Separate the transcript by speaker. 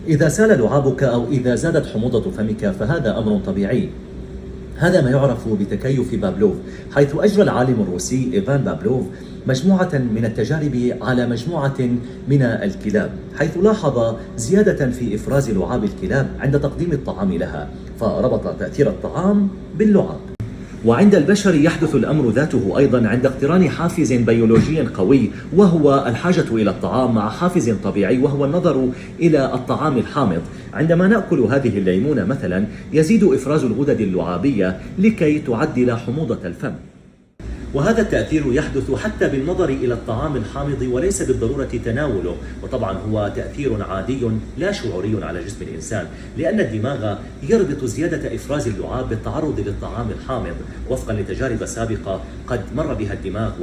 Speaker 1: إذا سال لعابك أو إذا زادت حموضة فمك فهذا أمر طبيعي. هذا ما يعرف بتكيف بافلوف، حيث أجرى العالم الروسي إيفان بافلوف مجموعة من التجارب على مجموعة من الكلاب، حيث لاحظ زيادة في إفراز لعاب الكلاب عند تقديم الطعام لها، فربط تأثير الطعام باللعاب. وعند البشر يحدث الأمر ذاته أيضا عند اقتران حافز بيولوجي قوي وهو الحاجة إلى الطعام مع حافز طبيعي وهو النظر إلى الطعام الحامض. عندما نأكل هذه الليمونة مثلا يزيد إفراز الغدد اللعابية لكي تعدل حموضة الفم، وهذا التأثير يحدث حتى بالنظر إلى الطعام الحامض وليس بالضرورة تناوله، وطبعا هو تأثير عادي لا شعوري على جسم الإنسان، لأن الدماغ يربط زيادة إفراز اللعاب بالتعرض للطعام الحامض وفقا لتجارب سابقة قد مر بها الدماغ